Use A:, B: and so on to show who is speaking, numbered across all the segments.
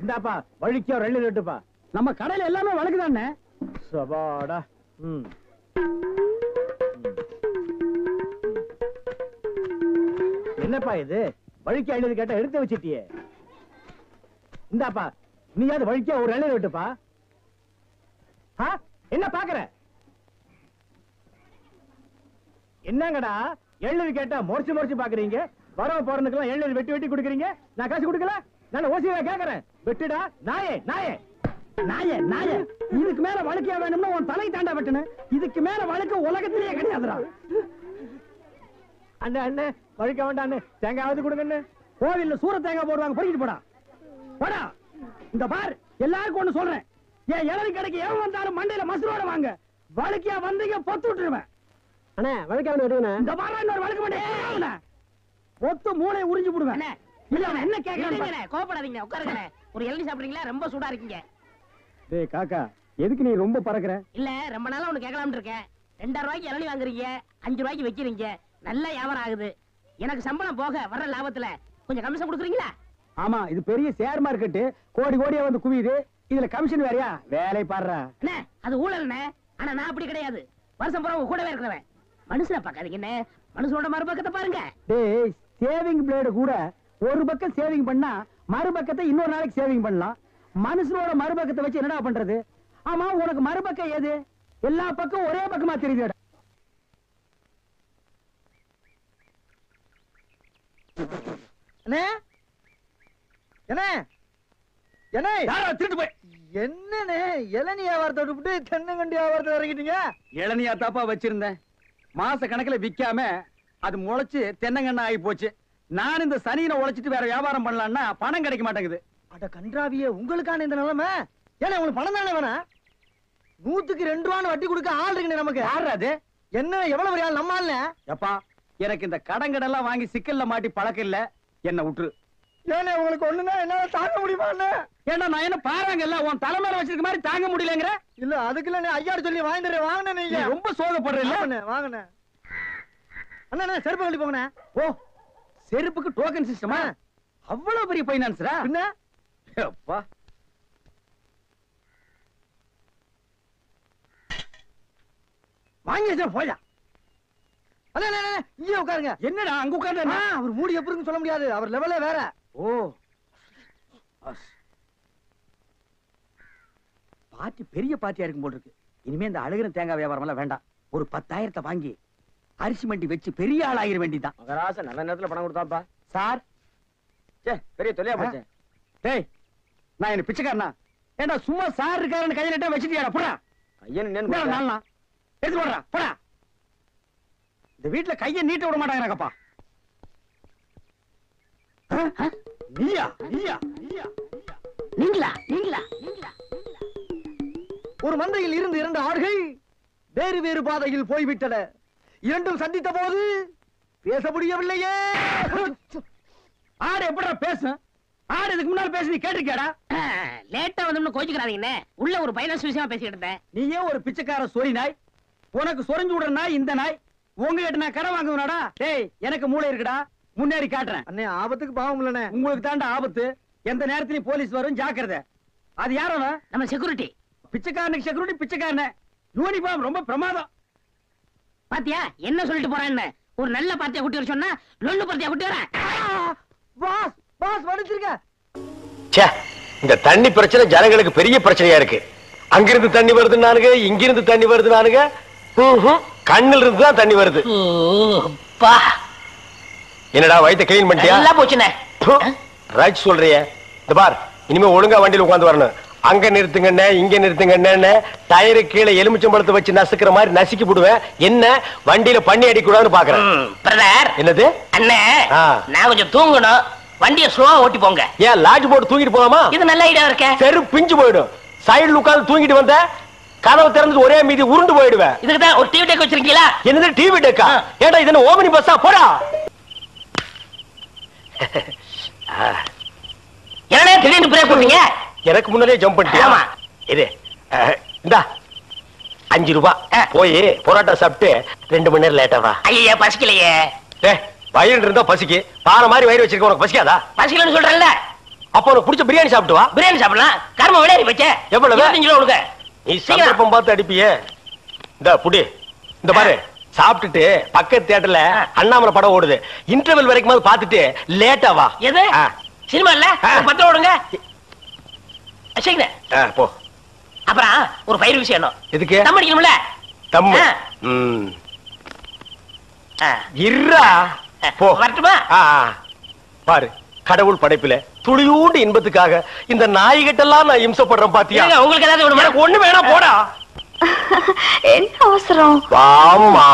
A: இந்தாப்பா வழிக்கோ 2 லிட்டருப்பா.
B: நம்ம கடையில எல்லாமே வழக்குதானே.
A: சபாடா. என்னப்பா இது? வழிக்கு 50 கேட்டா எடுத்து வச்சிட்டியே. இந்தாப்பா நீயாவது வழிக்கோ ஒரு 2 லிட்டருப்பா. என்ன பாக்குற? என்னங்கடா 7 கேட்டா முறைச்சு பாக்குறீங்க? வரவ போறதுக்கெல்லாம் 7 வெட்டி கொடுக்குறீங்க. நான் காசு கொடுக்கல. நான் ஓசியா கேக்குறேன். வெட்டுடா நாயே நாயே நாயே நாயே.
B: இதுக்கு மேல வழக்கியா வேணும்னா உன் தலை தாண்டா வெட்டணும். இதுக்கு மேல வழக்கு உலகத்திலேயே கிடையாதுடா.
A: அண்ணே அண்ணே வழிக்க வேண்டாண்ணே, தேங்காவது கொடுங்கண்ணே.
B: கோவில்ல சூர தேங்காய் போடுவாங்க, பொறிக்கிட்டு போடா போடா. இந்த பார் எல்லாருக்கும் ஒண்ணு சொல்றேன், என் இளவி கடைக்கு எவன் வந்தாலும் மண்டையில மசுரோட வாங்க. வழக்கியா வந்தீங்க பொத்து விட்டுருவேன்.
A: அண்ணே வழிக்க வேணும்.
B: இந்த பாரு இன்னொரு வழக்கு மாட்டேன், பொத்து மூளை உறிஞ்சு போடுவேன். என்ன கேட்கறீங்க? கோபப்படாதீங்க, உட்காருங்க. ஒரு இளநீ சாப்பிடுறீங்களா? ரொம்ப சூடா இருக்கீங்க.
A: டேய் காக்கா, எதுக்கு நீ ரொம்ப பறக்குற?
B: இல்ல ரொம்ப நாளா ஒண்ணு கேட்கலாம்னு இருக்கேன். 2000 ரூபாய்க்கு இளநீ வாங்குறீங்க, 5 ரூபாய்க்கு வைக்கிறீங்க, நல்ல வியாபாரம் ஆகுது. எனக்கு சம்பளம் போக வர்ற லாபத்துல கொஞ்சம் கமிஷன் கொடுக்குறீங்களா?
A: ஆமா, இது பெரிய ஷேர் மார்க்கெட், கோடி கோடியா வந்து குவியுது. இதுல கமிஷன் வேறயா? வேலை பாடுறா.
B: அண்ணே அது ஊழல்ண்ணே. ஆனா நான் அப்படி கிடையாது, வருஷம் பூரா உங்க கூடவே இருக்கிறவன். மனுஷனை பார்க்காதீங்க என்ன, மனுஷனோட மறுபக்கத்தை பாருங்க.
A: டேய், சேவிங் பிளேடு கூட ஒரு பக்கம் சேவிங் பண்ணா மறுபக்கத்தை இன்னொரு நாளைக்கு சேவிங் பண்ணலாம். மனுஷனோட மறுபக்கத்தை வச்சு என்னடா பண்றது? ஆமா, உனக்கு மறுபக்கம் ஏது? எல்லா பக்கம் ஒரே பக்கமா தெரியுது.
C: என்ன என்ன என்ன
A: திருட்டு போய்
C: என்னன்னு இளநீ வியாபாரத்தை விட்டு தென்னங்கண்டி வியாபாரத்தை இறங்கிட்டீங்க?
A: இளநியா தாப்பா வச்சிருந்தேன். மாச கணக்குல விக்காம அது முளைச்சு தென்னங்கண்ணா ஆகி போச்சு. நான் இந்த சனியில உழைச்சிட்டு வேற வியாபாரம் பண்ணலாம்னா பணம் கிடைக்க மாட்டேங்குது.
C: அட கன்றாவியே, உங்களுக்கான இந்த நிலைமை. ஏன்னா உங்களுக்கு பணம் தானே வேணா? 100க்கு 2 ரூபான்னு வட்டி கொடுக்க ஆள் இருக்குங்க நமக்கு.
A: யாரு அது?
C: என்ன எவ்வளவு பெரிய ஆள்? நம்ம ஆள்.
A: எப்பா, எனக்கு இந்த கடங்கடெல்லாம் வாங்கி சிக்கல்ல மாட்டி பழக்கம் இல்ல, என்ன விட்டுரு.
C: ஏன்னா உங்களுக்கு ஒண்ணுன்னா என்னால தாங்க முடியுமா?
A: ஏன்னா நான் என்ன பாறாங்கல்ல, உன் தலைமையில வச்சிருக்க மாதிரி தாங்க முடியலங்கிற.
C: இல்ல அதுக்குள்ள ஐயாரு சொல்லி வாங்கிட்டு வாங்கினேன். நீங்க
A: ரொம்ப சோகப்படுறீங்க.
C: வாங்கினேன் அண்ணா, செருப்பு கழட்டி போங்கண்ணே.
A: ஓ, செருப்புக்கு டோக்கன் சிஸ்டமா? அவ்வளவு பெரிய பைனான்ஸ்ரா?
C: என்ன
A: அப்பா,
C: வாங்கி வச்சா போயா. இங்கே உட்காருங்க.
A: என்னடா அங்க உட்கார்ந்து?
C: அவர் மூடி எப்படி சொல்ல முடியாது, அவர் லெவலே வேற.
A: ஓ, பார்ட்டி பெரிய பார்ட்டியா இருக்கும் போல இருக்கு. இனிமே இந்த அழுகிற தேங்காய் வியாபாரம் எல்லாம் வேண்டாம். ஒரு 10,000 வாங்கி அரிசி மண்டி வச்சு பெரிய ஆள் ஆகிற வேண்டிதான்.
C: மகராச நல்ல நேரத்துல பணம் கொடுத்தாப்பா.
A: சார்,
C: பெரிய தொலையா போச்சு.
A: டேய், நான் என்ன பிச்சைக்காரனா? ஏண்டா சும்மா சார் இருக்காருன்னு கையில நட்டா வச்சிட்டியாடா? போடா
C: ஐயன்
A: எடுத்து போடுறா, போடா. இந்த வீட்டுல கையை நீட்ட விட மாட்டாங்கப்பா. நீயா நீயா நீயா
B: நீங்களா நீங்களா நீங்களா?
C: ஒரு மந்தையில் இருந்து 2 ஆடுகள் வேறு வேறு பாதையில் போய்விட்டன. இரண்டும் சந்தித்த போது பேச முடியவில்லையே.
A: ஆடு எப்படா பேசும்? ஆடு இதுக்கு முன்னால பேசி நீ கேட்டிருக்கியாடா?
B: லேட்டா வந்து கோச்சுக்கிறாதீங்கண்ணே, உள்ள ஒரு பைனான்ஸ் விஷயமா பேசிக்கிட்டு இருந்தேன்.
A: நீயே ஒரு பிச்சைக்கார சொறி நாய். உனக்கு சொரிஞ்சு விடுற நாய் இந்த நாய். உங்ககிட்ட நான் கடை வாங்குவனாடா? டேய், எனக்கு மூளை இருக்குடா, முன்னேறி காட்டுறேன்.
C: அண்ணே, ஆபத்துக்கு பாவம் இல்லனே.
A: உங்களுக்கு தாண்டா ஆபத்து. எந்த நேரத்திலயும் போலீஸ் வரும், ஜாக்கிரதை. அது யாரவ?
B: நம்ம செக்யூரிட்டி.
A: பிச்சைக்காரனுக்கு செக்யூரிட்டி பிச்சைக்காரன. யூனிஃபார்ம் ரொம்ப பிரமாதம்.
B: பாத்தியா என்ன சொல்லிட்டு போறான்னு? ஒரு நல்ல பார்ட்டியா கூட்டி வர சொன்னா லொல்லு பார்ட்டியா கூட்டி வரேன்.
C: பாஸ் பாஸ் வடிச்சிருக்க.
D: இந்த தண்ணி பிரச்சனை ஜனங்களுக்கு பெரிய பிரச்சனையா இருக்கு. அங்கிருந்து தண்ணி வருது நானுங்க, இங்கிருந்து தண்ணி வருது நானுங்க. கண்ணில் இருந்து தான் தண்ணி வருது. என்னடா வயித்தை கிளீன் பண்ணிட்டியா?
B: எல்லாம் போச்சுனே.
D: ரைட் சொல்றியே. இந்த பார், இனிமே ஒழுங்கா வண்டியில உட்கார்ந்து வரணும். அங்க நிறுத்துங்கண்ணே, இங்க நிறுத்துங்கண்ணே. டயரு கீழே எலுமிச்சம்பழத்தை வச்சு நசுக்கிற மாதிரி நசுக்கி போடுவேன். என்ன வண்டியில பண்ணி அடிக்கூடாதுன்னு பாக்குறேன்.
B: பிரதர்,
D: என்னது
B: அண்ணே? நான் கொஞ்சம் தூங்கணும், வண்டியை ஸ்லோவா ஓட்டி போங்க.
D: ஏன் லாட்ஜ் போட்டு தூங்கிட்டு போலாமா?
B: இது நல்ல ஐடியா இருக்கே.
D: சரி, பிஞ்சு போயிடும். சைடுல உட்கார்ந்து தூங்கிட்டு வந்த கதவை திறந்து ஒரே மீதி உருண்டு போயிடுவேன்.
B: இதுக்கு தான் ஒரு டிவி டெக் வச்சிருக்கீங்களா?
D: என்னது டிவி டெக்கா? ஏடா இது என்ன ஓமினி பஸ்ஸா? போடா.
B: என்னடா திடீர்னு பிரேக் போட்டீங்க?
D: எனக்கு முன்னாலே ஜம்ப் பண்ணிட்டியா?
B: ஆமா.
D: இது இந்தா 5 ரூபாய். போய் பரோட்டா சாப்பிட்டு 2 மணி நேரம் லேட்டா வா.
B: ஐயா பசிக்கலையே.
D: வயிறு இருந்தா பசிக்கு. பாறை மாதிரி வயிறு வச்சிருக்க, உனக்கு பசிக்காதா?
B: பசிக்கலன்னு சொல்றேன்ல.
D: அப்ப உனக்கு பிடிச்ச பிரியாணி சாப்பிட்டு வா.
E: பிரியாணி சாப்பிடலாம். கர்ம விளையாடி வச்சே.
D: எவ்வளவு?
E: 25 ரூபா கொடுங்க.
D: நீ சந்தர்ப்பம் பார்த்து அடிப்பியே. இந்த புடி, இந்த பாரு, சாப்பிட்டுட்டு பக்கத்து தியேட்டர்ல அண்ணாமலை படம் ஓடுது. இன்டர்வல் வரைக்கும் பாத்துட்டு லேட்டா வா.
E: எது சினிமா இல்ல? 10 ரூபா கொடுங்க. சீக்கிரம்
D: போ.
E: அப்புறம் ஒரு பயிர் விஷயம் வேணும்.
D: எதுக்கு?
E: தம் அடிக்கணும்ல.
D: தம்மு. இருடா. போ.
E: வரட்டுமா?
D: பாரு, கடவுள் படைப்பில துளியூண்டு இன்பத்துக்காக இந்த நாய்கிட்டெல்லாம் நான் இம்சப்படுறேன் பாத்தியா?
E: உங்களுக்கு ஏதாவது ஒண்ணு
D: எனக்கு ஒண்ணு வேணா போடா.
F: என்ன அவசரம்?
D: வாமா.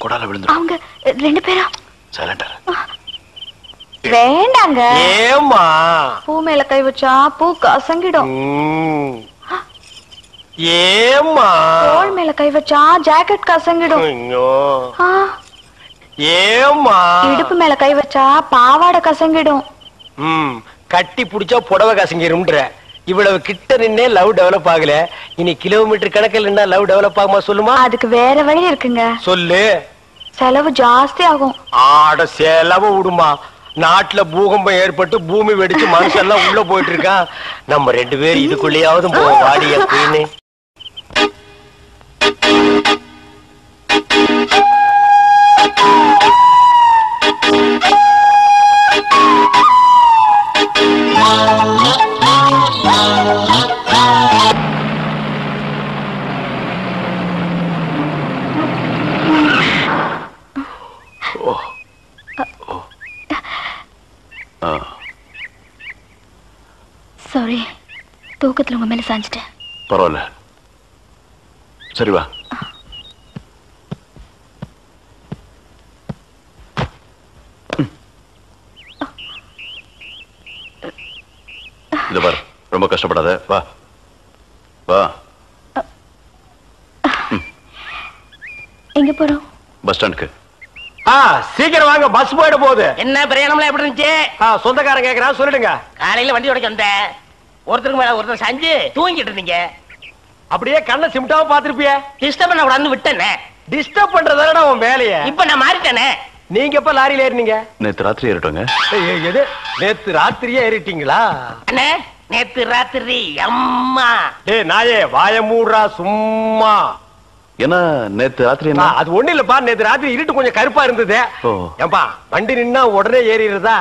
C: கொடால விழுந்து.
F: அவங்க 2 பேரும்
C: சைலண்டா.
F: வேண்டாங்க.
D: ஏமா?
F: பூ மேல கை வச்சா பூ கசங்கிடும்.
D: ஏமா?
F: தோள் மேல கை வச்சா ஜாக்கெட் கசங்கிடும்.
D: ஏமா?
F: இடுப்பு மேல கை வச்சா பாவாடை கசங்கிடும்.
D: கட்டி புடிச்சா புடவை கசங்கிரும்ன்ற. இவ்வளவு கிட்ட நின்னே லவ் டெவலப் ஆகல. இனி கிலோமீட்டர் கணக்கில் நின்னா லவ் டெவலப் ஆகுமா சொல்லுமா?
F: அதுக்கு வேற வழி இருக்குங்க.
D: சொல்லு.
F: செலவு ஜாஸ்தி ஆகும்.
D: ஆட செலவு விடுமா. நாட்டுல பூகம்பம் ஏற்பட்டு பூமி வெடிச்சு மனுஷன் எல்லாம் உள்ள போயிட்டு இருக்கான். நம்ம 2 பேரும் இதுக்குள்ளேயாவது போவோம். வாடி அப்படின்னு.
F: சாரி, தூக்கத்துல உங்க மேல சாஞ்சிட்டேன்.
C: பரவாயில்ல, சரி வா. இத பாரு, ரொம்ப கஷ்டப்படாத. வா வா.
F: எங்க போறோம்?
C: பஸ் ஸ்டாண்டுக்கு.
D: சீக்கிரம் வாங்க, பஸ் போயிட போகுது.
E: என்ன பிரயாணம்லாம் எப்படி இருந்துச்சு?
D: சொந்தக்காரன் கேக்குறான், சொல்லிடுங்க.
E: காலையில வண்டி உடைக்க வந்தேன். ஒருத்தருக்கு மேல ஒருத்தர் சாஞ்சு தூங்கிட்டு இருந்தீங்க.
D: அப்படியே கண்ணை சிமிட்டாம பாத்துருப்பிய.
E: டிஸ்டர்ப் பண்ண கூடாதுன்னு விட்டேனே.
D: டிஸ்டர்ப் பண்றதானடா உன் வேலைய.
E: இப்ப நான் மாறிட்டேனே.
D: நீங்க எப்ப லாரியில ஏறினீங்க?
C: நேத்து ராத்திரி ஏறிட்டோங்க.
D: எது? நேத்து ராத்திரியே ஏறிட்டீங்களா?
E: அண்ணே, நேத்து ராத்திரி அம்மா.
D: டேய் நாயே, வாய மூடுறா சும்மா.
C: ஏன்னா நேத்து ராத்திரி என்ன?
D: அது ஒண்ணு இல்லப்பா, நேத்து ராத்திரி இருட்டு கொஞ்சம் கருப்பா இருந்தது. ஏன்பா வண்டி நின்னா உடனே ஏறிடுறதா?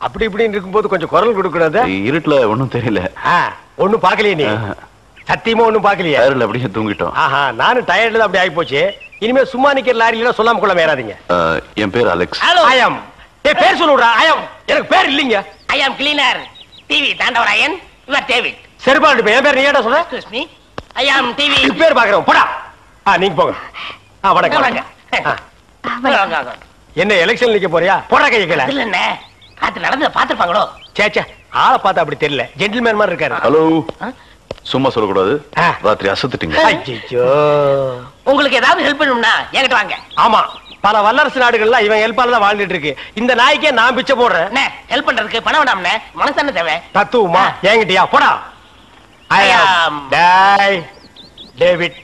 D: அப்படி இப்படின்னு இருக்கும்போது கொஞ்சம் குரல் கொடுக்கறது.
C: இருட்டுல ஒண்ணும் தெரியல.
D: ஒண்ணும் பாக்கலையே நீ? சத்தியமா ஒண்ணும் பாக்கலையா?
C: அப்படியே தூங்கிட்டோம்.
D: நானும் டயர்ட்ல அப்படி ஆகி போச்சு. இனிமே சும்மா நிக்கிற லாரியில சொல்லாம கொள்ள மேறாதீங்க.
C: என் பேர் அலெக்ஸ்.
D: ஐயம். டேய் பேர் சொல்லுடா. ஐயம். எனக்கு பேர் இல்லீங்க.
E: I am cleaner. TV Thandavarayan. Your David.
D: சரிபாடு பே. என் பேர் நீ ஏடா சொல்ற?
E: Excuse me. I am TV.
D: பேர் பாக்குறோம். போடா. நீங்க போங்க. வணக்கம்.
E: வாங்க.
D: என்ன எலெக்ஷன் நிக்க போறியா? போடா கைய கீழ.
E: இல்ல அண்ணே, காத்து நடந்து பாத்துப்பாங்களோ?
D: சேச்சே, ஆளை பார்த்தா அப்படி தெரியல. ஜென்டில்மேன் மாதிரி இருக்காரு.
C: ஹலோ, சும்மா சொல்லக்கூடாது. ராத்திரி அசத்துட்டீங்க.
D: ஐயோ,
E: உங்களுக்கு ஏதாவது ஹெல்ப் பண்ணணும்னா என்கிட்ட வாங்க.
D: ஆமா, பல வல்லரசு நாடுகள்ல இவன் ஹெல்ப்பால தான் வாழ்ந்துட்டு இருக்கு. இந்த நாய்க்கே நான் பிச்சை போடுறேன்.
E: அண்ணே, ஹெல்ப் பண்றதுக்கு பணம் வேண்டாம்ண்ணே, மனசான தேவை.
D: தத்துவமா? என்கிட்டயா? போடா. டேவிட்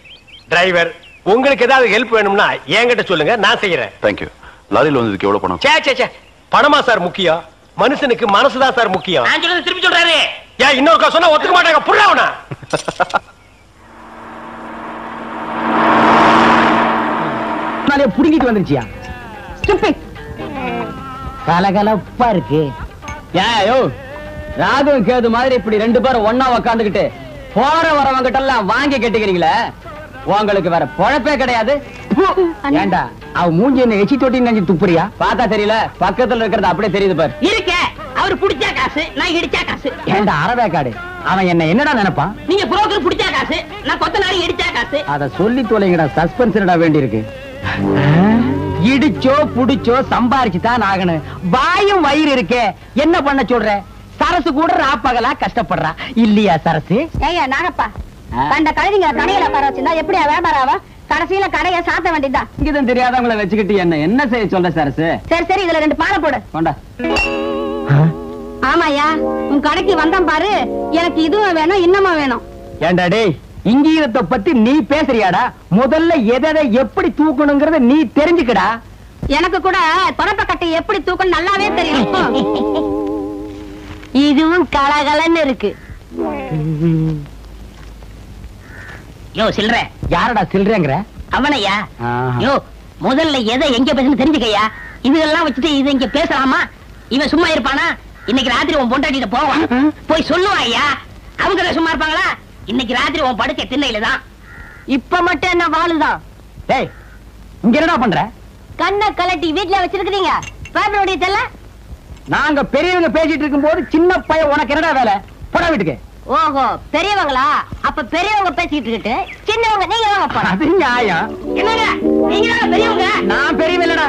D: டிரைவர், உங்களுக்கு ஏதாவது ஹெல்ப் வேணும்னா என்கிட்ட சொல்லுங்க, நான் செய்யறேன்.
C: தேங்க்யூ. லாரியில் வந்ததுக்கு எவ்வளவு பணம்?
D: சே பணமா சார் முக்கியம்? மனுஷனுக்கு மனசுதான் சார் முக்கியம்.
E: நான் சொல்றது திருப்பி சொல்றாரு.
D: ஏன் இன்னொருக்கா சொன்னா ஒத்துக்க மாட்டாங்க. புள்ளவனா
A: புடிங்கிட்டு வந்துருச்சியா? கலகலப்பா இருக்கு. ஏயோ, ராகு கேது மாதிரி இப்படி 2 பேரும் ஒன்னா உக்காந்துக்கிட்டு போற வரவங்கிட்ட எல்லாம் வாங்கி கட்டிக்கிறீங்களே, உங்களுக்கு வேற பொழப்பே கிடையாது. ஏண்டா அவ மூஞ்சி என்ன எச்சி தொட்டி நினைச்சு துப்புறியா? பார்த்தா தெரியல, பக்கத்துல இருக்கிறது அப்படியே தெரியுது பாரு.
E: இருக்க அவர் புடிச்சா காசு, நான் இடிச்சா காசு.
A: ஏண்டா அரவேக்காடு, அவன் என்ன என்னடா நினைப்பான்?
E: நீங்க புரோக்கர் புடிச்சா காசு, நான் கொத்தனாரி இடிச்சா காசு.
A: அத சொல்லி தொலைங்கடா, சஸ்பென்ஸ்டா வேண்டி இருக்கு. இடிச்சோ புடிச்சோ சம்பாரிச்சுதான் ஆகணும். வாயும் வயிறு இருக்கே, என்ன பண்ண சொல்ற? சரசு கூட ராப்பகலா கஷ்டப்படுறா இல்லையா சரசு?
F: ஏய்யா நாகப்பா, கண்ட கழுதிங்க கடையில உட்கார வச்சிருந்தா எப்படியா வியாபாரம் ஆவா? கடைசியில கடையை சாத்த வேண்டியதுதான்.
A: இங்கதான் தெரியாதவங்களை வச்சுக்கிட்டு என்ன செய்ய சொல்ற சரசு?
F: சரி இதுல 2 பாலை போடு.
A: கொண்டா.
F: ஆமாயா, உன் கடைக்கு வந்தான் பாரு, எனக்கு இதுவும் வேணும் இன்னமும் வேணும்.
A: ஏண்டா டேய், இங்கீதத்தை பத்தி நீ பேசுறியாடா? முதல்ல எதை எப்படி தூக்கணுங்கிறத நீ தெரிஞ்சுக்கடா.
F: எனக்கு கூட தொடப்ப கட்டை எப்படி தூக்கணும் நல்லாவே தெரியும். இதுவும் கலகலன்னு இருக்கு.
E: யோ சில்ற
A: யாரடா சில்றேங்கிற?
E: அவனையா? யோ முதல்ல எதை எங்க பேசணும் தெரிஞ்சுக்கையா. இதெல்லாம் வச்சுட்டு இது இங்க பேசலாமா? இவன் சும்மா இருப்பானா? இன்னைக்கு ராத்திரி உன் பொண்டாட்டிட்ட போவான், போய் சொல்லுவான் ஐயா. அவங்க சும்மா இருப்பாங்களா? இன்னைக்கு ராத்திரி உன் படுக்க திண்ணையில தான்.
F: இப்ப மட்டும் என்ன வாழுதான்?
A: டேய் இங்க என்னடா பண்ற?
F: கண்ணை கலட்டி வீட்டுல வச்சிருக்கீங்க. பேப்பருடைய தெல்ல
A: நாங்க பெரியவங்க பேசிட்டு இருக்கும் போது சின்ன பையன் உனக்கு என்னடா வேலை? போடா வீட்டுக்கு.
F: ஓஹோ பெரியவங்களா? அப்ப பெரியவங்க பேசிக்கிட்டு இருக்கு, சின்னவங்க நீங்க வாங்க போறோம்.
A: அது நியாயம்.
E: என்னங்க நீங்க பெரியவங்க?
A: நான் பெரியவன் இல்லடா,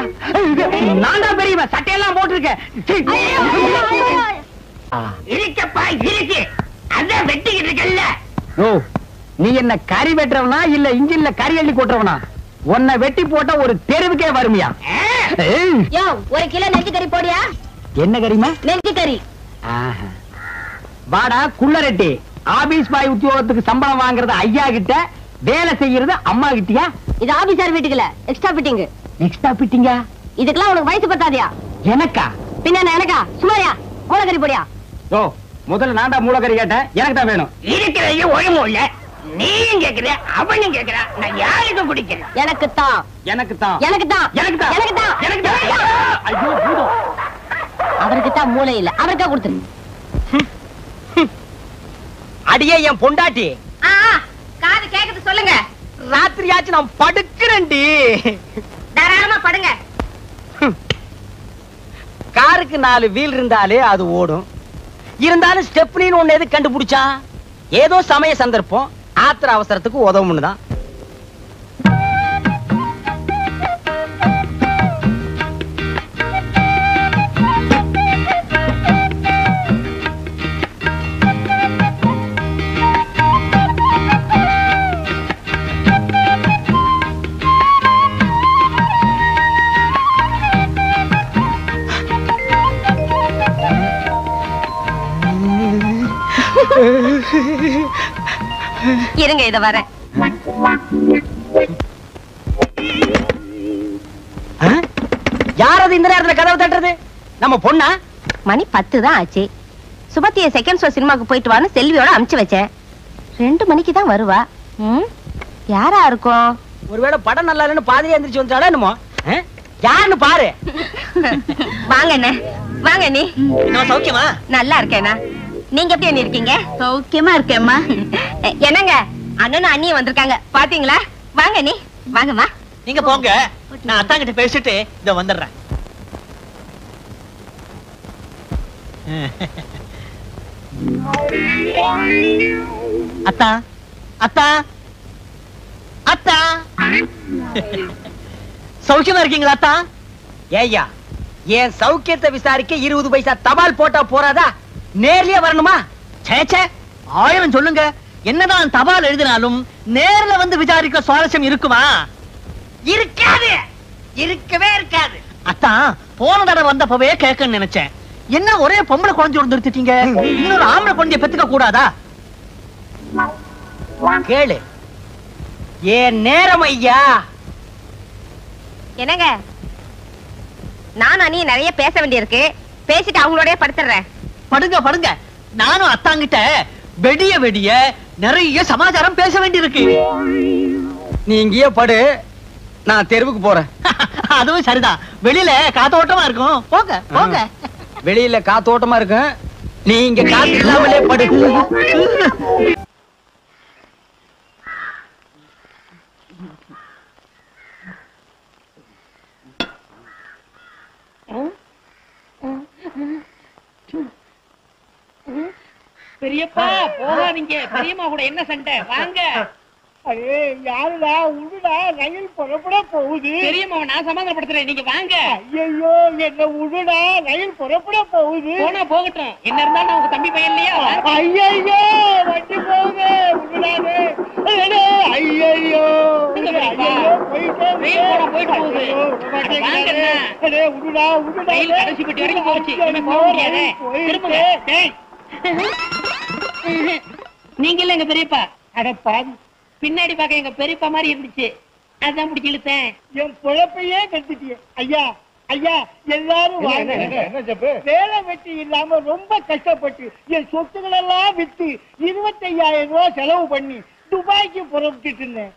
A: நான் தான் பெரியவன். சட்டையெல்லாம் போட்டிருக்கேன்.
E: இருக்கப்பா இருக்கு, அதான் வெட்டிக்கிட்டு இருக்கல்ல.
A: ஓ நீ என்ன கறி வெட்டுறவனா இல்ல இன்ஜின்ல கறி அள்ளி கொட்டுறவனா? உன்னை வெட்டி போட்டா ஒரு தெருவுக்கே வருமியா?
F: யோ ஒரு கிலோ நெஞ்சு கறி போடியா?
A: என்ன கறிமா?
F: நெஞ்சு கறி.
A: வாடா குள்ளரெட்டி. ஆபீஸ் பாய் உத்தியோகத்துக்கு சம்பளம் வாங்குறது ஐயா கிட்ட, வேலை செய்யறது அம்மா கிட்டயா?
F: இது ஆபீசர் வீட்டுக்குல எக்ஸ்ட்ரா ஃபிட்டிங்.
A: எக்ஸ்ட்ரா ஃபிட்டிங்க?
F: இதுக்கெல்லாம் உனக்கு வயசு பத்தாதியா?
A: எனக்கா?
F: பின்ன எனக்கா? சுமாரியா மூலக்கறி போடியா?
A: ஓ முதல்ல நான் தான் மூலக்கறி கேட்டேன், எனக்கு தான் வேணும்.
E: இருக்கிறதையும் ஒழுங்கும் இல்ல. நீயும் கேக்குற அவனும் கேக்குறா, நான் யாருக்கு குடிக்கிறேன்?
F: எனக்கு தான்.
A: எனக்கு தான்.
F: எனக்கு தான்.
A: எனக்கு தான்.
F: எனக்கு தான்.
A: எனக்கு தான். ஐயோ பூதம்.
F: அவருக்கு தான் மூளை இல்ல, அவருக்கா கொடுத்துரு.
C: அடியே என் பொண்டாட்டி,
F: காது கேக்குது சொல்லுங்க.
C: ராத்திரியாச்சு நான் படுக்கிறேன்டி.
F: தாராளமா படுங்க.
C: காருக்கு 4 வீல் இருந்தாலே அது ஓடும். இருந்தாலும் ஸ்டெப்னின்னு ஒண்ணு எது கண்டுபிடிச்சா? ஏதோ சமய சந்தர்ப்பம், ஆத்திர அவசரத்துக்கு உதவும்னு தான்.
F: இருங்க இத வரேன்.
C: யாரது இந்த நேரத்துல கதவு தட்டுறது? நம்ம பொண்ணா?
F: மணி 10 தான் ஆச்சு. சுபத்திய செகண்ட் ஷோ சினிமாக்கு போயிட்டு வான்னு செல்வியோட அனுப்பிச்சு வச்சேன். 2 மணிக்கு தான் வருவா. யாரா இருக்கும்?
C: ஒருவேளை படம் நல்லா இல்லைன்னு பாதிரியா எந்திரிச்சு வந்துட்டாளா என்னமோ? யாருன்னு பாரு.
F: வாங்க அண்ணே, வாங்க நீ.
C: நான் சௌக்கியமா?
F: நல்லா இருக்கேனா? நீங்க எப்படி அண்ணி இருக்கீங்க? சௌக்கியமா இருக்கேம்மா. என்னங்க அண்ணனும் அண்ணியும் வந்திருக்காங்க பாத்தீங்களா? வாங்க நீ, வாங்கம்மா.
C: நீங்க போங்க, நான் அத்தா கிட்ட பேசிட்டு இத வந்துடுறேன். அத்தா அத்தா அத்தா, சௌக்கியமா இருக்கீங்களா அத்தா? ஏய்யா, என் சௌக்கியத்தை விசாரிக்க 20 பைசா தபால் போட்டா போறாதா? நேர்லயே வரணுமா? சேச்சே, 1000 சொல்லுங்க. என்னதான் தபால் எழுதினாலும் நேர்ல வந்து விசாரிக்க சுவாரஸ்யம் இருக்குமா? இருக்காது, இருக்கவே இருக்காது. அத்தான் போன தடவை வந்தப்பவே கேட்கன்னு நினைச்சேன். என்ன ஒரே பொம்பளை குழந்தையோட நிறுத்திட்டீங்க? இன்னொரு ஆம்பளை குழந்தைய பெத்துக்க கூடாதா? கேளு, ஏன் நேரம் ஐயா.
F: என்னங்க நானும் அண்ணி நிறைய பேச வேண்டியிருக்கு, பேசிட்டு அவங்களோடய படுத்துறேன்.
C: படுங்க படுங்க, நானும் அத்தாங்கிட்ட வெடிய வெடிய நிறைய சமாச்சாரம் பேச வேண்டியிருக்கு. நீ இங்கேயே படு, நான் தெருவுக்கு போறேன். அதுவும் சரிதான், வெளியில காத்தோட்டமா இருக்கும். போங்க போங்க. வெளியில காத்தோட்டமா இருக்கும், நீ இங்க காத்து இல்லாமலே படு.
E: பெரியப்பா போகாதீங்க, பெரியம்மா கூட என்ன சண்டை? வாங்க.
B: அடே யாருடா? உடுடா, ரயில் புறப்பட போகுது.
E: பெரியம்மாவை நான் சமாதானப்படுத்துறேன், நீங்க வாங்க.
B: ஐயோ என்ன உடுடா, ரயில் புறப்பட போகுது.
E: போனா போகட்டும், என்ன இருந்தாலும் நான் உங்க தம்பி பையன் இல்லையா?
B: ஐயோ வண்டி போகுது, உடுடாதே. ஐயோ
E: போயிட்டு போகுது.
B: உடுடா உடுடா,
E: ரயில் கடைசி பெட்டி வரைக்கும் போச்சு, இனிமே போக முடியாது. திரும்புங்க. டேய். நீங்க இல்ல எங்க பெரியப்பா?
B: அட பாவி,
E: பின்னாடி பார்க்க எங்க பெரியப்பா மாதிரி இருந்துச்சு. அதான் பிடிச்சி இழுத்தேன்.
B: என் பொழப்பையே கெடுத்துட்டியே. ஐயா ஐயா எல்லாரும் வாங்க. வேலை வெட்டி இல்லாம ரொம்ப கஷ்டப்பட்டு என் சொத்துக்கள் எல்லாம் வித்து 25,000 ரூபாய் செலவு பண்ணி துபாய்க்கு புறப்பட்டு இருந்தேன்.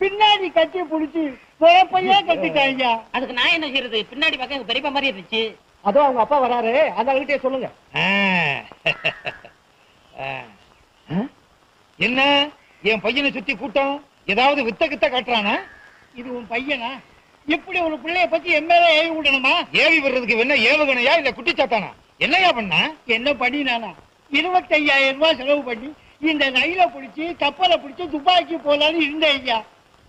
B: பின்னாடி கட்டி புடிச்சு பொழப்பையே கட்டிட்டேன் ஐயா.
E: அதுக்கு நான் என்ன செய்யறது? பின்னாடி பக்கம் எங்க பெரியப்பா மாதிரி இருந்துச்சு.
B: அதோ அவங்க அப்பா வராரு, அந்த கிட்டே சொல்லுங்க.
G: என்ன என் பையனை சுத்தி கூட்டம் ஏதாவது வித்த கித்த காட்டுறானா?
B: இது உன் பையனா? இப்படி ஒரு பிள்ளைய பத்தி எம்எல்ஏ ஏவி விடணுமா?
G: ஏவி விடுறதுக்கு என்ன ஏவுகணையா இல்ல குட்டிச்சாத்தானா? என்னையா பண்ண?
B: என்ன பண்ணி நானா 25,000 ரூபாய் செலவு பண்ணி இந்த ரயில பிடிச்சி கப்பலை பிடிச்சி துபாய்க்கு போலான்னு இருந்தேன் ஐயா.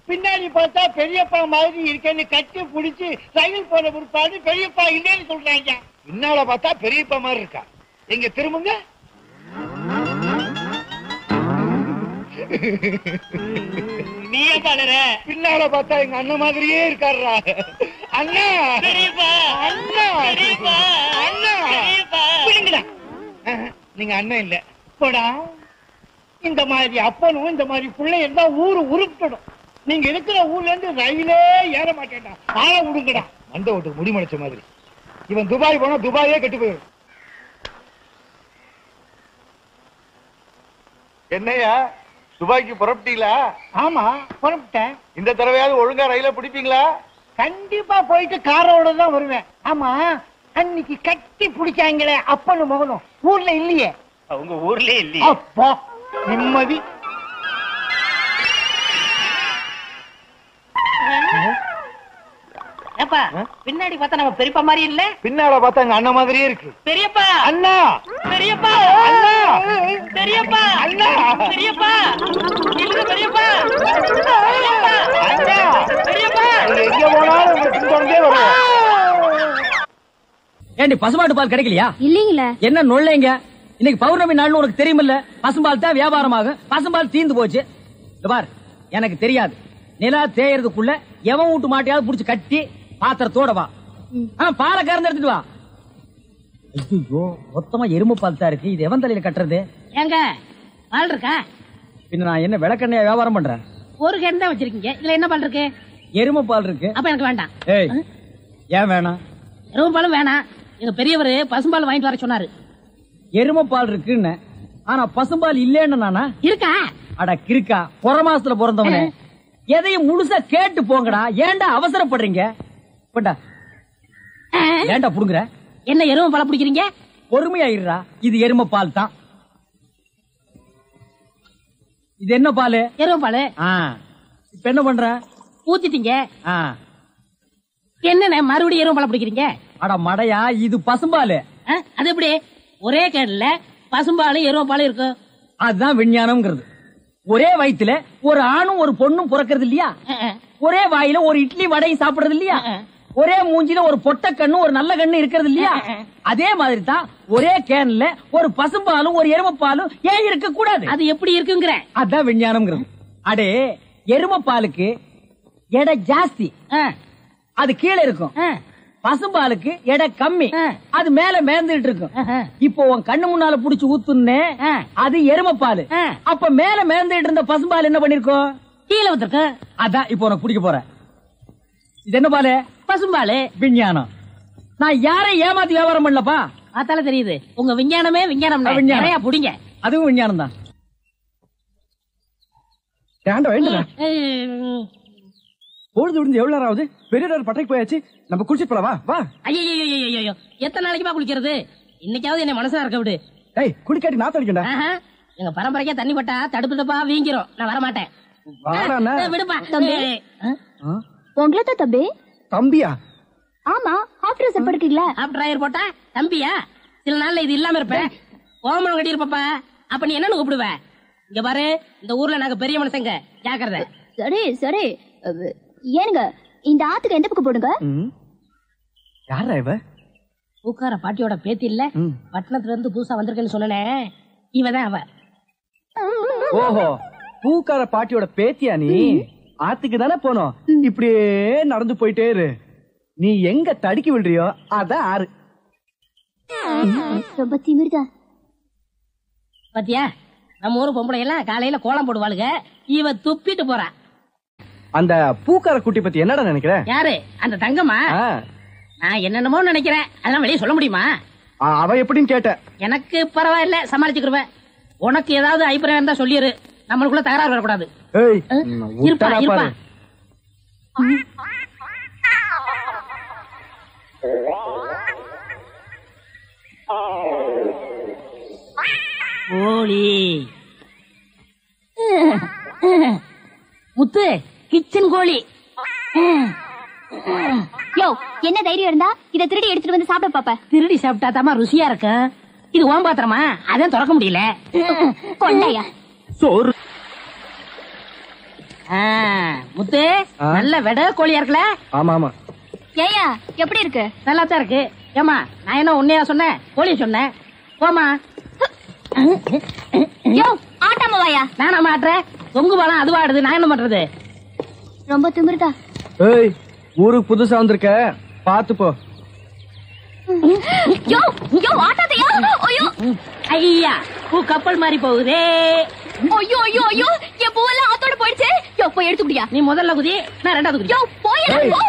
B: பின்னாடி பார்த்தா பெரியப்பா மாதிரி இருக்கேன்னு கட்டி பிடிச்சி ரயில் போன பிற்பாடு பெரியப்பா இல்லைன்னு சொல்றாங்க.
G: பின்னால பார்த்தா பெரியப்பா மாதிரி இருக்கா. எங்க திரும்புங்க.
B: நீ பாடுற.
G: பின்னால பார்த்தா எங்க அண்ணன் மாதிரியே இருக்காருடா. அண்ணா
B: பெரியப்பா
G: அண்ணா
B: பெரியப்பா
G: அண்ணா
B: பிடிங்கடா.
G: நீங்க அண்ணன் இல்ல
B: போடா. இந்த மாதிரி அப்பனும் இந்த மாதிரி பிள்ளை இருந்தா ஊரு உருப்பிடும். நீங்க இருக்கிற ஊர்ல இருந்து ரயிலே ஏற மாட்டேன்டா. ஆள விடுங்கடா.
G: மண்ட ஓட்டுக்கு முடிமடைச்ச மாதிரி. இவன் துபாய் போனா துபாயே கெட்டு போயிடும்.
H: என்னையா துபாய்க்கு புறப்பட்டீங்களா?
B: ஆமா புறப்பட்டேன்.
H: இந்த தடவையாவது ஒழுங்கா ரயில பிடிப்பீங்களா?
B: கண்டிப்பா போயிட்டு காரோட தான் வருவேன். ஆமா அன்னைக்கு கட்டி பிடிச்சாங்களே அப்பனும் மகனும் ஊர்ல இல்லையே.
H: உங்க ஊர்லயே இல்லையே.
B: அப்பா நிம்மதி.
E: ஏப்பா பின்னாடி பார்த்தா நம்ம பெரியப்பா மாதிரி இல்ல?
G: பின்னால பார்த்தா எங்க அண்ணன் மாதிரியே இருக்கு.
E: பெரியப்பா
G: அண்ணா
E: பெரியப்பா
G: அண்ணா
E: பெரியப்பா
G: அண்ணா
E: பெரியப்பா இல்ல பெரியப்பா
G: அண்ணா
E: பெரியப்பா
G: நீங்க எங்க போனாலும் உங்க பின்தொடர்ந்தே வருவோம்.
A: ஏண்டி பசுமாட்டு பால் கிடைக்கலையா?
F: இல்லீங்களே.
A: என்ன நொல்லைங்க? இன்னைக்கு பௌர்ணமி நாள்னு உனக்கு தெரியுமில்ல? பசும்பால் தான் வியாபாரமாகும். பசும்பால் தீந்து போச்சு. இங்க பார், எனக்கு தெரியாது. நிலா தேயறதுக்குள்ள எவன் வீட்டு மாட்டையாவது புடிச்சு கட்டி பாத்திரத்தோட வா. பாலை கறந்து எடுத்துட்டு வா. ஐயோ மொத்தமா எருமை பால் தான் இருக்கு. இது எவன் தலையில கட்டுறது?
E: ஏங்க பால் இருக்கா?
A: பின்ன நான் என்ன விளக்கெண்ணையா வியாபாரம் பண்றேன்?
E: ஒரு கேன் தான் வச்சிருக்கீங்க. இதுல என்ன பால் இருக்கு?
A: எருமை பால் இருக்கு.
E: அப்ப எனக்கு வேண்டாம்.
A: ஏய் ஏன் வேணாம்?
E: எருமை பாலும் வேணாம். எங்க பெரியவர் பசும்பால் வாங்கிட்டு வர சொன்னாரு.
A: எருமை பால் இருக்குன்னு, ஆனா பசும்பால் இல்லேன்னு நானா?
E: இருக்கா?
A: அட கிறுக்கா, புற மாசத்துல பிறந்தவனே, எதையும் முழுசா கேட்டு போங்கடா. ஏன்டா அவசரப்படுறீங்க? போண்டா. ஏன்டா புடுங்குற?
E: என்ன எருமை பால் பிடிக்கிறீங்க?
A: பொறுமையா இருடா. இது எருமை பால் தான். இது என்ன பால்?
E: எருமை பால்.
A: இப்ப என்ன பண்ற?
E: ஊத்திட்டீங்க. என்ன மறுபடியும் எருமை பால் பிடிக்கிறீங்க?
A: அட மடையா, இது பசும்பால்.
E: அது எப்படி ஒரே கேன்ல பசும்பாலும் எருமை பாலும் இருக்கு?
A: அதுதான் விஞ்ஞானம்ங்கிறது. ஒரே வயித்துல ஒரு ஆணும் ஒரு பொண்ணும் பிறக்கிறது இல்லையா? ஒரே வாயில ஒரு இட்லி வடையும் சாப்பிடுறது இல்லையா? ஒரே மூஞ்சில ஒரு பொட்ட கண்ணு ஒரு நல்ல கண்ணு இருக்கிறது இல்லையா? அதே மாதிரி தான் ஒரே கேன்ல ஒரு பசும்பாலும் ஒரு எருமை பாலும் ஏன் இருக்க கூடாது?
E: அது எப்படி இருக்குங்கிற?
A: அதான் விஞ்ஞானம்ங்கிறது. அடே எருமை பாலுக்கு எடை ஜாஸ்தி, அது கீழே இருக்கும். பசும்பாலுக்கு எடை கம்மி, அது மேல மேந்துட்டு இருக்கும். இப்போ உன் கண்ணு முன்னால புடிச்சு ஊத்துனே, அது எருமை பால். அப்ப மேல மேந்துட்டு இருந்த பசும்பால் என்ன பண்ணிருக்கோம்?
E: கீழே ஊத்திருக்கு.
A: அதான் இப்போ உனக்கு குடிக்க போறேன். இது என்ன பாலு?
E: பசும்பாலு.
A: விஞ்ஞானம். நான் யாரை ஏமாத்தி வியாபாரம் பண்ணலப்பா.
E: அதால தெரியுது உங்க விஞ்ஞானமே விஞ்ஞானம். நிறைய புடிங்க.
A: அதுவும் விஞ்ஞானம் தான்.
B: பொழுது விடுந்து எவ்வளவு நேரம் ஆகுது? பெரிய பட்டைக்கு போயாச்சு. நம்ம குளிச்சு போலவா? வா.
E: ஐயோ எத்தனை நாளைக்குமா குளிக்கிறது? இன்னைக்காவது என்ன மனசா இருக்க விடு.
B: ஏய் குளிக்காட்டி நாத்த அடிக்கண்டா.
E: எங்க பரம்பரைக்கே தண்ணி பட்டா தடுப்பு தப்பா வீங்கிரும். நான் வர மாட்டேன். விடுப்பா.
F: உங்களை தான் தம்பி.
B: தம்பியா?
F: ஆமா, ஹாஃப் ட்ரெஸ் படுக்கீங்களா?
E: ஹாஃப் டிரைவர் போட்டா தம்பியா? சில நாள்ல இது இல்லாம இருப்பேன். ஓமனம் கட்டி இருப்பப்பா. அப்ப நீ என்னன்னு கூப்பிடுவ? இங்க பாரு, இந்த ஊர்ல நாங்க பெரிய மனுஷங்க, ஜாக்கிரதை.
F: சரி சரி. ஏனுங்க இந்த ஆத்துக்கு எந்த பக்கம் போடுங்க?
B: யாரா இவ?
E: பூக்கார பாட்டியோட பேத்தி இல்ல, பட்டணத்துல இருந்து புதுசா வந்திருக்கேன்னு சொன்னே, இவதான் அவ.
B: ஓஹோ, பூக்கார பாட்டியோட பேத்தியா நீ? ஆத்துக்கு தானே போனோம். இப்படியே நடந்து போயிட்டே இரு. நீ எங்க தடுக்கி விடுறியோ அதான் ஆறு.
F: ரொம்ப திமிர்தான்.
E: பாத்தியா, நம்ம ஊரு பொம்பளை எல்லாம் காலையில கோலம் போடுவாளுங்க. இவ துப்பிட்டு போறா.
A: அந்த பூக்கார குட்டி பத்தி என்னடா நினைக்கிற?
E: யாரு அந்த தங்கம்மா? நான் என்னென்னமோ நினைக்கிறேன், அதெல்லாம் வெளியே சொல்ல முடியுமா?
A: அவ எப்படின்னு கேட்ட.
E: எனக்கு பரவாயில்ல, சமாளிச்சுக்கிருவேன். உனக்கு ஏதாவது அபிப்பிராயம் இருந்தா சொல்லிரு, நம்மளுக்குள்ள தகராறு வரக்கூடாது. இருப்பா இருப்பா. கோழி முத்து, கிச்சன் கோழி.
I: யோ, என்ன தைரியம் இருந்தா இத திருடி எடுத்துட்டு வந்து சாப்பிட பாப்ப?
E: திருடி சாப்பிட்டா தாமா ருசியா இருக்கும். இது ஓம் பாத்திரமா, அதான் திறக்க முடியல.
I: கொண்டையா
A: சோறு.
E: முத்து, நல்ல வெட கோழியா இருக்குல்ல?
A: ஆமா ஆமா.
I: ஏயா, எப்படி இருக்கு?
E: நல்லா தான் இருக்கு. ஏமா, நான் என்ன உன்னையா சொன்னேன், கோழி சொன்னேன். போமா.
I: யோ, ஆட்டாம வாயா.
E: நானா மாட்டுறேன்? தொங்கு பாலம் அதுவா ஆடுது, நான் என்ன பண்றது?
I: ரொம்ப திமிருதா.
A: ஏய், ஊருக்கு புதுசா வந்திருக்க, பாத்து போ.
I: யோ யோ, ஆட்டாதயா. ஐயோ
E: ஐயா, பூ கப்பல் மாதிரி போகுதே.
I: ஐயோ ஐயோ ஐயோ, என் பூவெல்லாம் ஆத்தோட போயிடுச்சு. யோ, போய் எடுத்து குடியா.
E: நீ முதல்ல குதி, நான் ரெண்டாவது குதி.
I: யோ, போய் போ.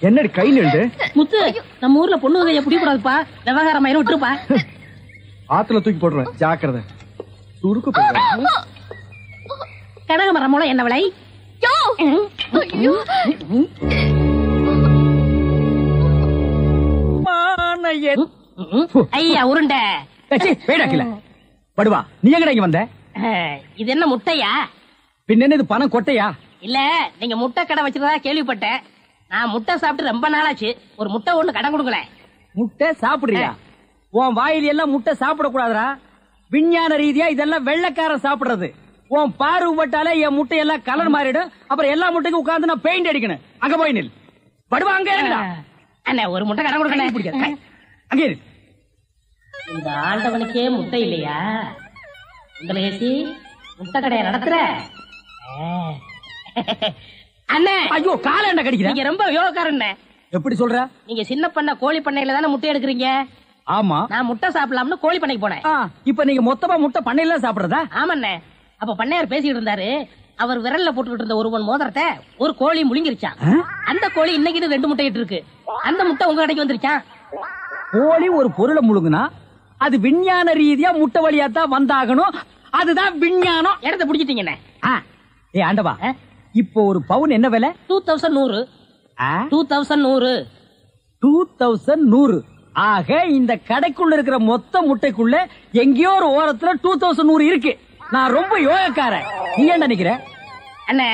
A: என்னடி கை நின்று?
E: முத்து, நம்ம ஊர்ல பொண்ணு உதவிய புடி கூடாதுப்பா, விவகாரம் மயிரும் விட்டுருப்பா.
A: ஆத்துல தூக்கி போடுறேன், ஜாக்கிரதை. சுருக்கு போடுறேன்.
E: கனகமரம் மூலம் என்ன விலை?
I: யோ ஐயோ.
E: ஐயா உருண்டை.
A: படுவா, நீ எங்கடா இங்க வந்த?
E: இது என்ன முட்டையா?
A: பின்ன என்ன இது பணம் கொட்டையா?
E: இல்ல, நீங்க முட்டை கடை வச்சிருந்தா கேள்விப்பட்டேன். நான் முட்டை சாப்பிட்டு ரொம்ப நாளாச்சு, ஒரு முட்டை ஒண்ணு கடன் கொடுக்கல.
A: முட்டை சாப்பிடுறியா? உன் வாயில் எல்லாம் முட்டை சாப்பிட கூடாதுரா. விஞ்ஞான ரீதியா இதெல்லாம் வெள்ளைக்காரன் சாப்பிடுறது. உன் பார்வை பட்டாலே என் முட்டை எல்லாம் கலர் மாறிடும். அப்புறம் எல்லா முட்டைக்கும் உட்கார்ந்து நான் பெயிண்ட் அடிக்கணும். அங்க போய் நில். படுவா, அங்க இருடா.
E: அண்ணே, ஒரு முட்டை கடன் கொடுக்கணும்.
A: அங்க இரு.
E: இந்த ஆண்டவனுக்கே முட்டை இல்லையா? உங்களுக்கு முட்டை கடையை நடத்துற அண்ணே? ஐயோ, கால என்ன கடிக்கிற? நீங்க ரொம்ப யோகக்காரன்.
A: எப்படி சொல்ற?
E: நீங்க சின்ன பண்ண கோழி பண்ணையில தானே முட்டை எடுக்கிறீங்க?
A: ஆமா.
E: நான் முட்டை சாப்பிடலாம்னு கோழி பண்ணைக்கு போனேன்.
A: இப்ப நீங்க மொத்தமா முட்டை பண்ணையில சாப்பிடுறதா?
E: ஆமாண்ணே. அப்ப பண்ணையார் பேசிட்டு இருந்தாரு. அவர் விரல்ல போட்டுக்கிட்டு இருந்த ஒருவன் மோதிரத்தை ஒரு கோழி முழுங்கிருச்சான். அந்த கோழி இன்னைக்கு 2 முட்டை இட்டு இருக்கு. அந்த முட்டை உங்க கடைக்கு வந்துருச்சான்.
A: கோழி ஒரு பொருளை முழுங்குனா அது விஞ்ஞான ரீதியா முட்டை வழியா தான் வந்தாகணும். அதுதான் விஞ்ஞானம்.
E: இடத்த பிடிச்சிட்டீங்கண்ணே.
A: ஏ ஆண்டவா, இப்போ ஒரு பவுன் என்ன விலை?
E: 2100. 2100.
A: 2100. ஆக இந்த கடைக்குள்ள இருக்கிற மொத்த முட்டைக்குள்ள எங்கேயோ ஒரு ஓரத்துல 2100 இருக்கு. நான் ரொம்ப யோகக்காரன். நீ என்ன நினைக்கிற?
E: அண்ணே,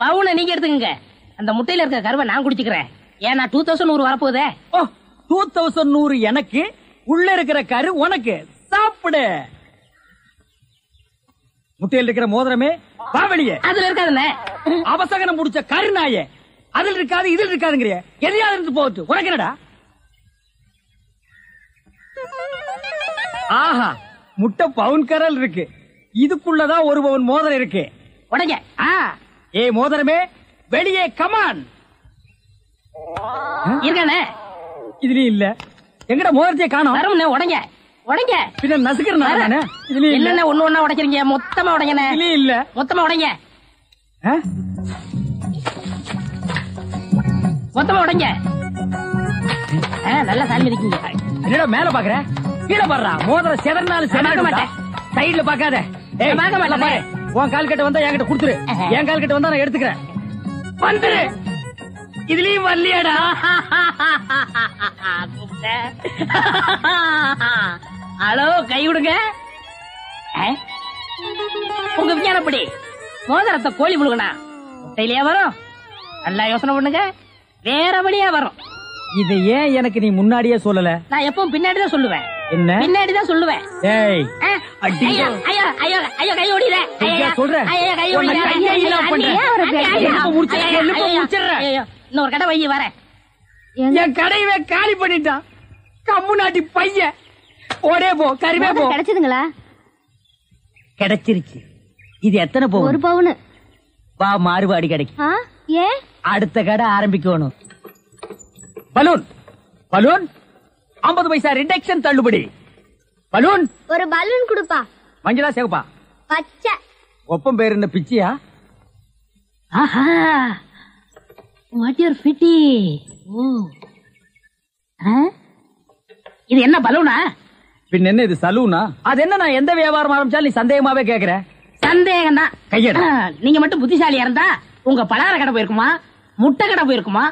E: பவுனை நீங்க எடுத்துக்கங்க, அந்த முட்டையில இருக்க கருவை நான் குடிச்சுக்கிறேன். ஏன்னா 2100 வரப்போகுதே.
A: 2100 எனக்கு, உள்ள இருக்கிற கரு உனக்கு. சாப்பிடு. முட்டையில் இருக்கிற மோதிரமே வா வெளியே.
E: அதுல இருக்காதுண்ணே.
A: அவசகனம் முடிச்ச கருநாயே, அதுல இருக்காது இதில் இருக்காதுங்கிறிய. எதையாவது இருந்து போட்டு உனக்கு என்னடா? ஆஹா, முட்டை பவுன் கரல் இருக்கு. இதுக்குள்ளதான் ஒரு பவுன் மோதிரம் இருக்கு.
E: உடைங்க.
A: ஏ மோதிரமே, வெளியே கமான்.
E: இருக்கானே?
A: இதுலயும் இல்ல. எங்கட மோதிரத்தையே காணோம்.
E: வரும்ண்ணே, உடைங்க உடைங்க.
A: பின்ன நசுக்கிறேன் நானு. இதுலயும் இல்ல.
E: என்னென்ன ஒண்ணு ஒண்ணா உடைக்கிறீங்க? மொத்தமா உடைங்கண்ணே.
A: இதுலயும் இல்ல.
E: மொத்தமா உடைங்க. மொத்தமா உடைங்க. நல்லா சாமி இருக்கீங்க.
A: என்னடா மேல பாக்குற? கீழே பாடுறா. மோதிரம் செதறனாலும் செதற மாட்டேன். சைடுல பாக்காத.
E: பார்க்க மாட்டேன்.
A: உன் கால் கிட்ட வந்தா என்கிட்ட குடுத்துரு. என் கால் கிட்ட வந்தா நான் எடுத்துக்கிறேன். வந்துரு. இதுலயும் வரலையாடா?
E: ஹலோ, கை விடுங்க. உங்க விஞ்ஞானப்படி மோதிரத்தை கோழி முழுகனா முட்டையிலேயே வரும்? நல்லா யோசனை பண்ணுங்க, வேற வழியா வரும்.
A: இது ஏன் எனக்கு நீ முன்னாடியே சொல்லல?
E: நான் எப்பவும் பின்னாடிதான் சொல்லுவேன்.
A: என்ன?
E: பின்னாடிதான் சொல்லுவேன்.
A: ஏய்,
E: ஐயோ ஐயோ ஐயோ ஐயோ, கை ஓடிற.
A: சொல்றேன்.
E: ஐயோ, கை ஓடிற. இன்னொரு கடை வை வரேன்.
A: என் கடையவே காலி பண்ணிட்டான் கம்மு நாட்டி பையன். ஓடே போ, கருவே போ.
I: கிடைச்சதுங்களா?
A: கிடைச்சிருச்சு. இது எத்தனை பவுன்?
I: 1 பவுன்.
A: வா, மாறுபாடி கிடைக்கும்.
I: ஏன்?
A: அடுத்த கடை ஆரம்பிக்கணும். பலூன் பலூன் 50 பைசா ரிடக்ஷன் தள்ளுபடி. பலூன்.
I: ஒரு பலூன் கொடுப்பா.
A: மஞ்சளா சேவப்பா?
I: பச்சை.
A: ஒப்பம் பேர் என்ன பிச்சியா?
E: ஆஹா வாட் யூர் ஃபிட்டி. இது என்ன பலூனா?
A: பின் என்ன இது சலூனா? அது என்ன நான் எந்த வியாபாரம் ஆரம்பிச்சாலும் நீ சந்தேகமாவே கேக்குற.
E: சந்தேகம் தான்.
A: கையெடு.
E: நீங்க மட்டும் புத்திசாலியா இருந்தா உங்க பலகார கடை போயிருக்குமா, முட்டை கடை போயிருக்குமா,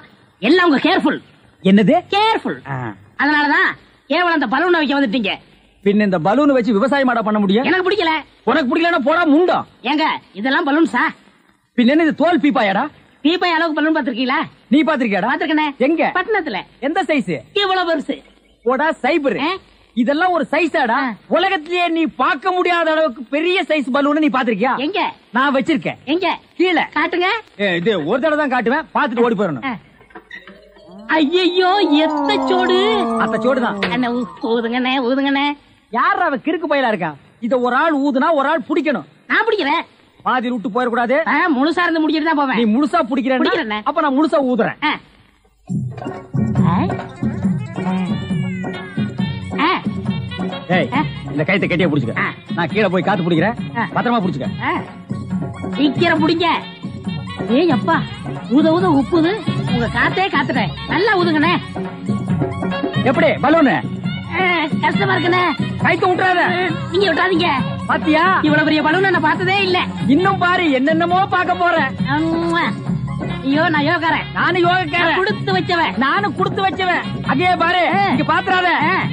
E: எல்லாம் உங்க கேர்ஃபுல்.
A: என்னது
E: கேர்ஃபுல்? அதனாலதான் கேவலம் அந்த பலூனை வைக்க வந்துட்டீங்க.
A: பின் இந்த பலூன் வச்சு விவசாயம் பண்ண முடியும்?
E: எனக்கு பிடிக்கல.
A: உனக்கு பிடிக்கலன்னா போடா முண்டம்.
E: ஏங்க இதெல்லாம் பலூன்ஸா?
A: பின் என்ன இது தோல் பீப்பாயாடா?
E: பீப்பாய் அளவுக்கு பலூன் பாத்திருக்கீங்களா?
A: நீ பாத்திருக்கியாடா?
E: பாத்திருக்கனே.
A: எங்க?
E: பட்டணத்துல.
A: எந்த சைஸ்?
E: இவ்வளவு பெருசு.
A: போடா சைபர். இதெல்லாம் ஒரு சைஸாடா? உலகத்திலேயே நீ பார்க்க முடியாத அளவுக்கு பெரிய சைஸ் பலூன் நீ பாத்திருக்கியா?
E: எங்க?
A: நான் வச்சிருக்கேன்.
E: எங்க?
A: கீழே
E: காட்டுங்க.
A: இது ஒரு தடவை தான் காட்டுவேன், பாத்துட்டு ஓடி போயிடணும்.
E: ஐயோ எத்த சோடு.
A: அந்த சோடுதான்.
E: ஊதுங்கண்ணே ஊதுங்கண்ணே.
A: யார் அவ கிறுக்கு பையலா இருக்கா? இத ஒரு ஆள் ஊதுனா ஒரு ஆள் பிடிக்கணும்.
E: நான் பிடிக்கிறேன்.
A: பாதி விட்டு போயிடக்கூடாது.
E: முழுசா இருந்து முடிச்சிட்டு தான் போவேன்.
A: நீ முழுசா பிடிக்கிறேன், அப்ப நான் முழுசா ஊதுறேன். இந்த கைத்தை கட்டியா புடிச்சுக்க. நான் கீழே போய் காத்து பிடிக்கிறேன், பத்திரமா புடிச்சுக்க.
E: சீக்கிரம் பிடிங்க. ஏய் அப்பா ஊத ஊத உப்புது. உங்க காத்தே காத்துட்டேன். நல்லா ஊதுங்கண்ணே.
A: எப்படி பலூனு?
E: கஷ்டமா இருக்குண்ணே.
A: கைத்த விட்டுறாத.
E: நீங்க விட்டாதீங்க.
A: பாத்தியா
E: இவ்வளவு பெரிய பலூன் நான் பார்த்ததே இல்ல.
A: இன்னும் பாரு என்னென்னமோ பார்க்க போறேன்.
E: ஐயோ நான் யோகாரன்.
A: நானும் யோகக்காரன்.
E: கொடுத்து வச்சவன்.
A: நானும் கொடுத்து வச்சவன். அங்கே பாரு, இங்க பாத்துறாத,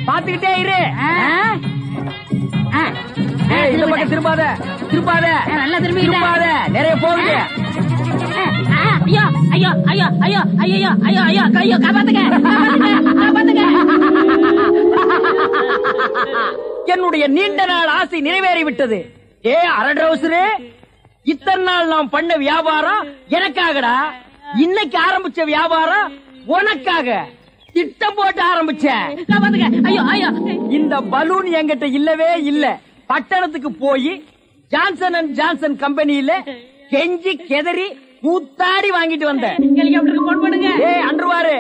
A: பாத்துக்கிட்டே இரு. இந்த பக்கம் திரும்பாத, திரும்பாத. நல்லா திரும்பி திரும்பாத, நிறைய போகுது.
E: ஐயோ ஐயோ ஐயோ ஐயோ ஐயோ ஐயோ ஐயோ ஐயோ காப்பாத்துங்க காப்பாத்துங்க.
A: என்னுடைய நீண்ட நாள் ஆசை நிறைவேறிவிட்டது. ஏ அரட்ரவுசரே, இத்தனை நாள் நாம் பண்ண வியாபாரம் எனக்காகடா. இன்னைக்கு ஆரம்பிச்ச வியாபாரம் உனக்காக. திட்டம் போட்டு ஆரம்பிச்சேன்.
E: ஐயோ ஐயோ.
A: இந்த பலூன் என்கிட்ட இல்லவே இல்ல. பட்டணத்துக்கு போய் ஜான்சன் அண்ட் ஜான்சன் கம்பெனியில கெஞ்சி கெதறி கூத்தாடி வாங்கிட்டு வந்தேன். ஏய் அன்றுவாரு,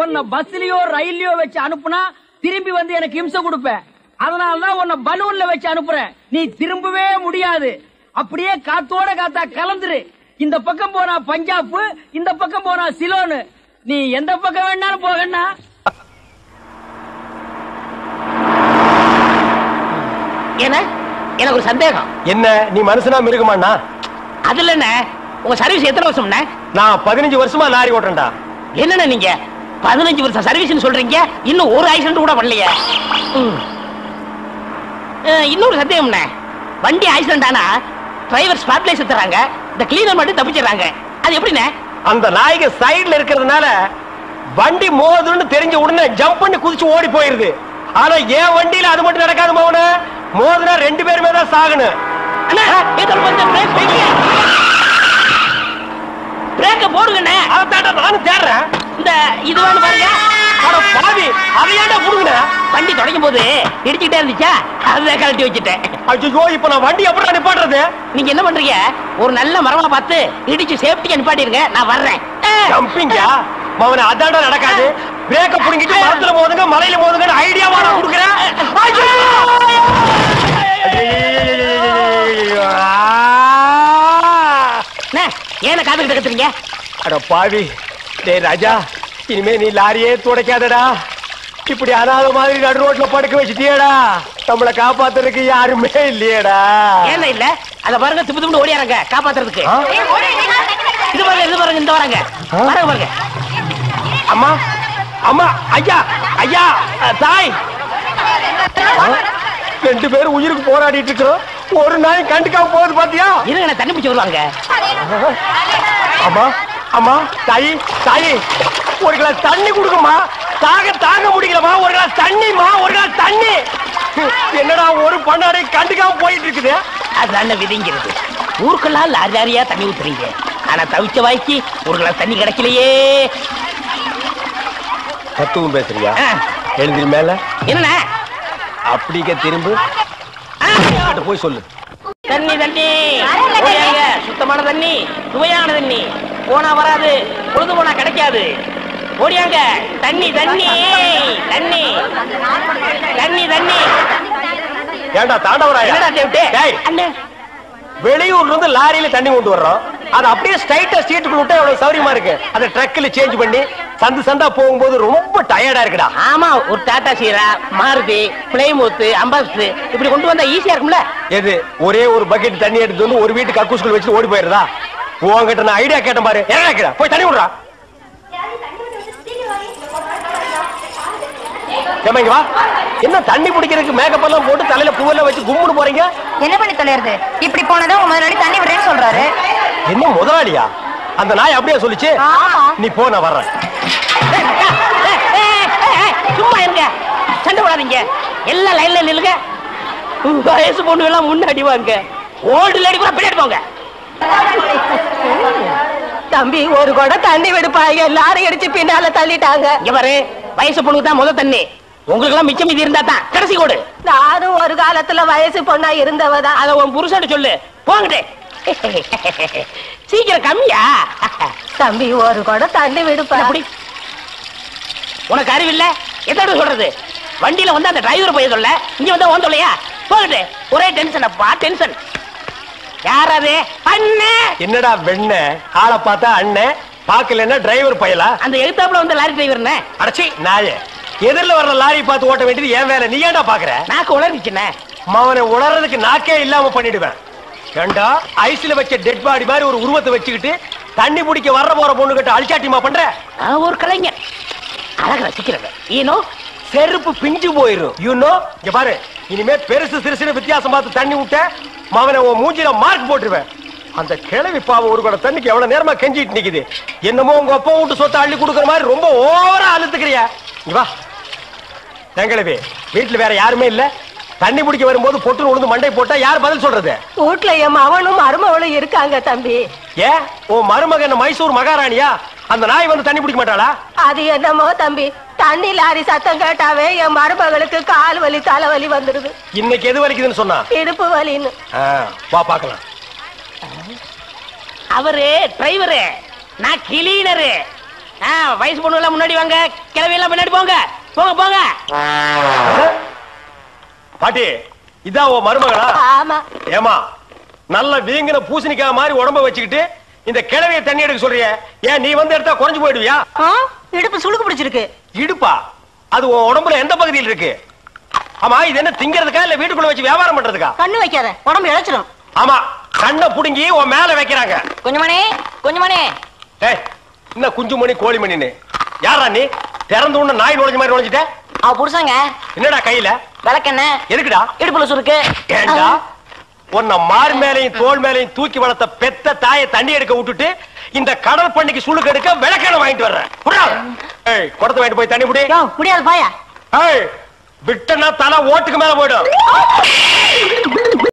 A: உன்னை பஸ்லயோ ரயில்லயோ வச்சு அனுப்புனா திரும்பி வந்து எனக்கு இம்சை கொடுப்பேன். அதனாலதான் உன்னை பலூன்ல வச்சு அனுப்புறேன். நீ திரும்பவே முடியாது. அப்படியே காத்தோட காத்தா கலந்துரு. இந்த பக்கம் போனா பஞ்சாப், இந்த பக்கம் போனா சிலோனு. நீ எந்த பக்கம் வேணாலும் போகண்ணா.
E: எனக்கு ஒரு சந்தேகம்.
D: என்ன, நீ மனுஷனா மிருகமாண்ணா?
E: அதுல என்ன, உங்க சர்வீஸ் எத்தனை வருஷம்?
D: நான் 15 வருஷமா லாரி ஓட்டுறேன்டா.
E: என்னன்னா நீங்க 15 வருஷம் சர்வீஸ் சொல்றீங்க, இன்னும் ஒரு ஆக்சிடென்ட் கூட பண்ணலையே. இன்னொரு சந்தேகம், வண்டி ஆக்சிடென்ட் ஆனா டிரைவர் ஸ்பாட்ல செத்துறாங்க, இந்த கிளீனர் மட்டும் தப்பிச்சிடறாங்க. அது எப்படிண்ணே?
D: அந்த நாய்க்கு சைடுல இருக்கிறதுனால வண்டி மோதுன்னு தெரிஞ்ச உடனே ஜம்ப் பண்ணி குதிச்சு ஓடி போயிருது. ஆனா என் வண்டியில அது மட்டும் நடக்காது மவன. மோதுனா 2 பேருமே தான் சாகணும்.
E: பிரேக்க போடுங்கண்ணே.
D: அதான் நானும் தேடுறேன்.
E: இந்த இது வேணும் பாருங்க.
D: பாவி, அதையாண்டா புடுங்க.
E: வண்டி தொடங்கும் போது இடிச்சுட்டே இருந்துச்சா, அதை கழட்டி வச்சுட்டேன்.
D: ஐயோ, இப்ப நான் வண்டி எப்படி நிப்பாட்டுறது?
E: நீங்க என்ன பண்றீங்க, ஒரு நல்ல மரமா பார்த்து இடிச்சு சேஃப்டியா நிப்பாட்டிருங்க, நான் வர்றேன்.
D: ஜம்பிங்கா மவன, அதாண்டா நடக்காது. பிரேக்க புடுங்கிட்டு மரத்துல மோதுங்க, மலையில மோதுங்க ஐடியாவா நான் கொடுக்குறேன்.
E: ஏன காதுகிட்ட கத்துறீங்க?
D: அட பாவி, டேய் ராஜா, இனிமே நீ லாரியே துடைக்காதடா. இப்படி அனாத மாதிரி நடு ரோட்ல படுக்க வச்சுட்டியேடா. நம்மளை காப்பாத்துறதுக்கு யாருமே இல்லையேடா.
E: ஏன் இல்ல? அத பாருங்க, திப்பு திப்பு ஓடியாரங்க காப்பாத்துறதுக்கு. இது பாருங்க, இது பாருங்க, இந்த வராங்க பாருங்க பாருங்க.
D: அம்மா அம்மா, ஐயா ஐயா, தாய், 2 பேரும் உயிருக்கு போராடிட்டு இருக்கிறோம். ஒரு நாய் கண்டுக்காம போகுது பாத்தியா?
E: இருங்க, தண்ணி பிடிச்சு வருவாங்க.
D: அம்மா அம்மா, தாயி தாயி, ஒரு கிளாஸ் தண்ணி கொடுக்குமா. தாங்க முடியலமா. ஒரு கிளாஸ் தண்ணிமா, ஒரு கிளாஸ் தண்ணி. என்னடா ஒரு பண்ணாடை கண்டுக்காம போயிட்டு இருக்குது.
E: அதுதான விதிங்கிறது. ஊருக்கெல்லாம் லாரி லாரியா தண்ணி ஊத்துறீங்க, ஆனா தவிச்ச வாய்க்கு ஒரு கிளாஸ் தண்ணி கிடைக்கலையே.
D: தத்துவம் பேசுறியா? எழுந்திரி மேல.
E: என்ன
D: அப்படிக்க திரும்ப போய் சொல்லு.
E: தண்ணி தண்ணி, சுத்தமான தண்ணி, சுவையான தண்ணி. போனா வராது, பொழுது போனா கிடைக்காது. ஓடியாங்க. தண்ணி தண்ணி தண்ணி தண்ணி தண்ணி.
D: ஏண்டா தாண்டவராயா, வெளியூர்ல இருந்து லாரியில தண்ணி கொண்டு வர்றோம். அது அப்படியே ஸ்ட்ரைட்டா சீட்டுக்குள்ள விட்டா எவ்வளவு சௌரியமா இருக்கு. அதை ட்ரக்ல சேஞ்ச் பண்ணி சந்தா போகும்போது ரொம்ப டயர்டா இருக்குடா.
E: ஆமா, ஒரு டாடா சீரா, மாருதி, பிளைமூத், அம்பாஸ்டர் இப்படி கொண்டு வந்தா ஈஸியா இருக்கும்ல.
D: எது ஒரே ஒரு பக்கெட் தண்ணி எடுத்து வந்து ஒரு வீட்டு கக்கூஸ்குள்ள வச்சு ஓடி போயிருதா? உங்ககிட்ட நான் ஐடியா கேட்டேன் பாரு. என்ன போய் தண்ணி விடுறா. வா. என்ன தண்ணி பிடிக்கிறதுக்கு மேக்கப் எல்லாம் போட்டு தலையில பூவெல்லாம் வச்சு கும்முன்னு போறீங்க?
F: என்ன பண்ணி தொலைறது? இப்படி போனதும் உங்க முதலாளி தண்ணி விடுறேன்னு சொல்றாரு.
D: என்ன முதலாளியா? அந்த நாய் அப்படியே சொல்லிச்சு. நீ போ, நான் வர்றேன்.
E: சும்மா இருங்க, சண்டை போடாதீங்க. எல்லாம் லைன்ல நில்லுங்க. வயசு பொண்ணு எல்லாம் முன்னாடி வாங்க, ஓல்டு லேடி கூட பின்னாடி போங்க.
F: தம்பி, ஒரு குடம் தண்ணி விடுப்பாங்க, லாரி அடிச்சு பின்னால தள்ளிட்டாங்க.
E: இங்க பாரு, வயசு பொண்ணுக்கு தான் முதல் தண்ணி, உங்களுக்கு எல்லாம் மிச்சம் மீதி இருந்தா தான் கடைசி கோடு.
F: நானும் ஒரு காலத்துல வயசு பொண்ணா இருந்தவதான்.
E: அத உன் புருஷன் சொல்லு. போங்கடே, சீக்கிரம் கம்மியா.
F: தம்பி, ஒரு குடம் தண்ணி விடுப்பா.
E: அப்படி உனக்கு அறிவில்ல? எத்தனை சொல்றது? வண்டியில வந்து அந்த டிரைவர் போய் சொல்ல, இங்க வந்து ஓன் சொல்லையா? போகட்டு, ஒரே டென்ஷன் அப்பா, டென்ஷன். யாராவது அண்ணன்?
D: என்னடா வெண்ண ஆளை பார்த்தா அண்ணன், பாக்கலன்னா டிரைவர் பயலா?
E: அந்த எழுத்தாப்புல வந்து லாரி டிரைவர்.
D: அடச்சி நாயே, எதிரில வர்ற லாரி பார்த்து ஓட்ட வேண்டியது ஏன் வேலை? நீ ஏன்டா பாக்குற?
E: நாக்கு உளறிச்சுனே.
D: அவனை உளறதுக்கு நாக்கே இல்லாம பண்ணிடுவேன். ஏண்டா ஐஸ்ல வச்ச டெட் பாடி மாதிரி ஒரு உருவத்தை வச்சுக்கிட்டு தண்ணி பிடிக்க வர்ற போற பொண்ணு கிட்ட அழிச்சாட்டிமா பண்ற?
E: ஒரு கலைஞர் அழகு ரசிக்கிறவன். ஈனோ
D: செருப்பு பிஞ்சு போயிரும். யூனோ, இங்க பாரு, இனிமே பெருசு சிறுசுன்னு வித்தியாசம் பார்த்து தண்ணி விட்ட மவனை உன் மூஞ்சில மார்க் போட்டுருவேன். அந்த கிழவி பாவம் ஒரு கூட தண்ணிக்கு எவ்வளவு நேரமா கெஞ்சிட்டு நிக்குது. என்னமோ உங்க அப்பா வீட்டு சொத்தை அள்ளி கொடுக்குற மாதிரி ரொம்ப ஓவரா அழுத்துக்கிறியா? வா கிழவி, வீட்டுல வேற யாருமே இல்ல. தண்ணி பிடிக்க வரும்போது பொட்டுன்னு உழுந்து மண்டை போட்டா யார் பதில் சொல்றது?
F: வீட்டுல என் மகனும் மருமகளும் இருக்காங்க தம்பி.
D: ஏன் உன் மருமக என்ன மைசூர் மகாராணியா? அந்த நாய் வந்து தண்ணி பிடிக்க மாட்டாளா?
F: அது என்னமோ தம்பி, தண்ணி லாரி சத்தம் கேட்டாவே என் மருமகளுக்கு கால் வலி தலைவலி வந்துடுது.
D: இன்னைக்கு எது வலிக்குதுன்னு சொன்னா?
F: இடுப்பு வலின்னு.
D: வா பாக்கலாம்.
E: அவரு டிரைவரு, நான் கிளீனரு. வயசு பொண்ணு எல்லாம் முன்னாடி வாங்க, கிளவி எல்லாம் பின்னாடி போங்க. போங்க போங்க.
D: பாட்டி, இதான் உன் மருமகளா?
F: ஆமா.
D: ஏமா, நல்ல வீங்கின பூசணிக்காய் மாதிரி உடம்ப வச்சுக்கிட்டு இந்த கிழவிய தண்ணி எடுக்க சொல்றிய? ஏன் நீ வந்து எடுத்தா குறைஞ்சு போயிடுவியா?
F: இடுப்பு சுளுக்கு பிடிச்சிருக்கு.
D: இடுப்பா? அது உன் உடம்புல எந்த பகுதியில் இருக்கு? ஆமா, இது என்ன திங்கிறதுக்கா இல்ல வீட்டுக்குள்ள வச்சு வியாபாரம் பண்றதுக்கா?
F: கண்ணு வைக்காத, உடம்பு இழைச்சிடும்.
D: ஆமா, கண்ணை புடுங்கி உன் மேல வைக்கிறாங்க.
E: கொஞ்சமணி, கொஞ்சமணி.
D: ஏய், என்ன குஞ்சுமணி கோழிமணின்னு? யாரா நீ? திறந்து உடனே நாய் நுழைஞ்ச மாதிரி நுழைஞ்சிட்ட?
E: அவ புருஷங்க.
D: என்னடா கையில?
E: விளக்கெண்ண.
D: எதுக்குடா?
E: இடுப்புல சுருக்கு.
D: ஏண்டா உன்னை மார் மேலையும் தோல் மேலையும் தூக்கி வளர்த்த பெத்த தாயை தண்ணி எடுக்க விட்டுட்டு இந்த கடல் பண்ணிக்கு சுளுக்கு எடுக்க விளக்கெண்ண வாங்கிட்டு வர்றேன். குடத்தை வாங்கிட்டு போய் தண்ணி புடி.
F: முடியாது பாயா.
D: விட்டனா தலை ஓட்டுக்கு மேல போயிடும்.